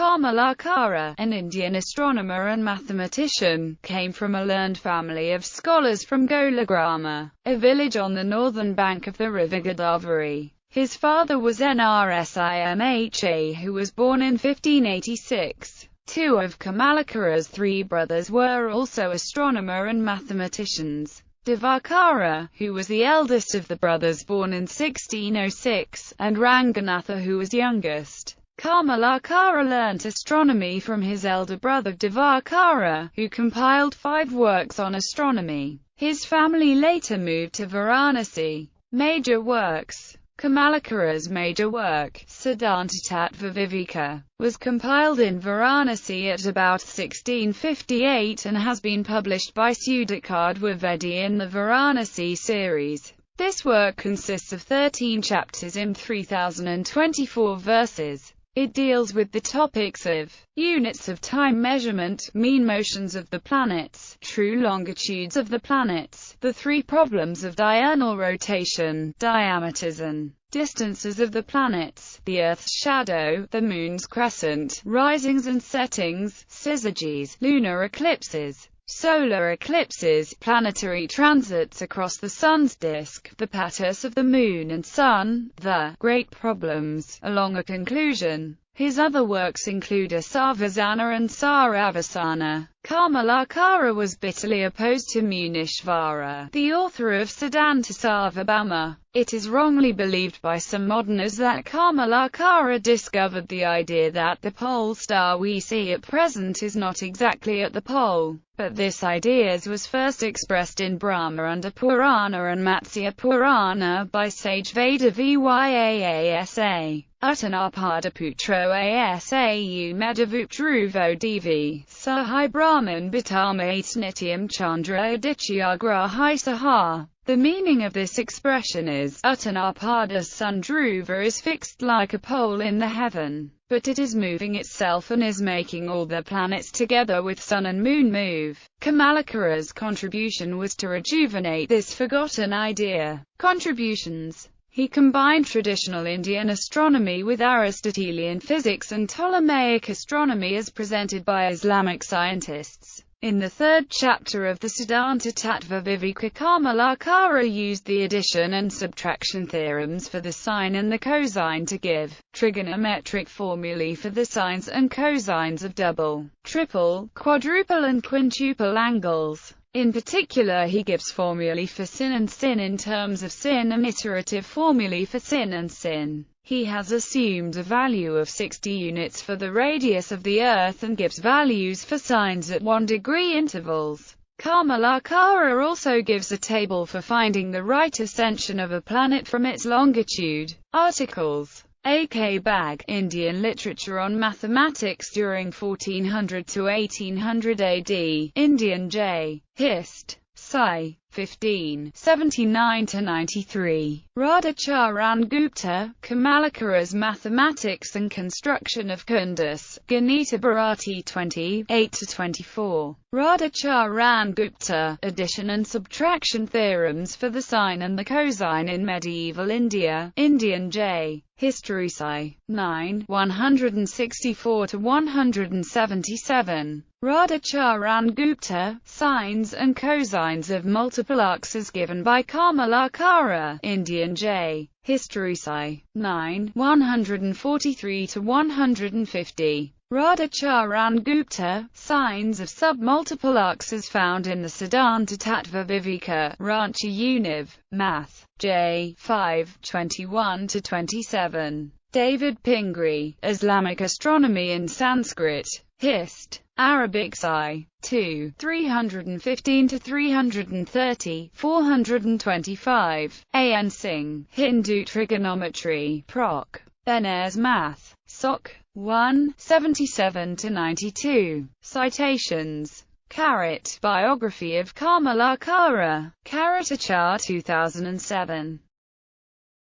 Kamalakara, an Indian astronomer and mathematician, came from a learned family of scholars from Golagrama, a village on the northern bank of the river Godavari. His father was Nrsimha, who was born in 1586. Two of Kamalakara's three brothers were also astronomer and mathematicians. Divakara, who was the eldest of the brothers born in 1606, and Ranganatha, who was youngest. Kamalakara learnt astronomy from his elder brother Divakara, who compiled 5 works on astronomy. His family later moved to Varanasi. Major works. Kamalakara's major work, Siddhanta-tattva-viveka, was compiled in Varanasi at about 1658 and has been published by Sudakardwa-Vedi in the Varanasi series. This work consists of 13 chapters in 3024 verses. It deals with the topics of units of time measurement, mean motions of the planets, true longitudes of the planets, the 3 problems of diurnal rotation, diameters and distances of the planets, the Earth's shadow, the Moon's crescent, risings and settings, syzygies, lunar eclipses, solar eclipses, planetary transits across the Sun's disk, the paths of the Moon and Sun, the great problems, along a conclusion. His other works include Asavasana and Saravasana. Kamalakara was bitterly opposed to Munishvara, the author of Siddhanta Sarvabhauma. It is wrongly believed by some moderners that Kamalakara discovered the idea that the pole star we see at present is not exactly at the pole, but this idea was first expressed in Brahmanda Purana and Matsya Purana by sage Veda Vyasa. Uttanapardaputro asau medavutruvo divi, sahai brahman bitamate nityam chandra adityagrahi saha. The meaning of this expression is, Uttanaparda's sun Dhruva is fixed like a pole in the heaven, but it is moving itself and is making all the planets together with sun and moon move. Kamalakara's contribution was to rejuvenate this forgotten idea. Contributions. He combined traditional Indian astronomy with Aristotelian physics and Ptolemaic astronomy as presented by Islamic scientists. In the 3rd chapter of the Siddhanta-tattva-viveka, Kamalakara used the addition and subtraction theorems for the sine and the cosine to give trigonometric formulae for the sines and cosines of double, triple, quadruple and quintuple angles. In particular, he gives formulae for sin and sin in terms of sin and iterative formulae for sin and sin. He has assumed a value of 60 units for the radius of the Earth and gives values for sines at 1-degree intervals. Kamalakara also gives a table for finding the right ascension of a planet from its longitude. Articles. A.K. Bag, Indian Literature on Mathematics during 1400 to 1800 AD, Indian J. Hist. Sci. 15, 79–93. Radhacharan Gupta, Kamalakara's Mathematics and Construction of Kundus, Ganita Bharati 20, 8–24. Radhacharan Gupta, Addition and Subtraction Theorems for the Sine and the Cosine in Medieval India, Indian J. History Sci. 9, 164–177. Radhacharan Gupta, Sines and Cosines of Multiple Axes given by Kamalakara, Indian J. History Sci. 9, 143–150. Radhacharan Gupta, Signs of Submultiple Axes found in the Siddhanta-tattva-viveka, Ranchi Univ. Math. J. 5, 21–27. David Pingree, Islamic Astronomy in Sanskrit, Hist. Arabic Sci. 2, 315–330, 425. A. N. Singh, Hindu Trigonometry, Proc. Benez Math. Soc. 1, 77–92. Citations. Carrot, Biography of Kamalakara, Karatachar 2007.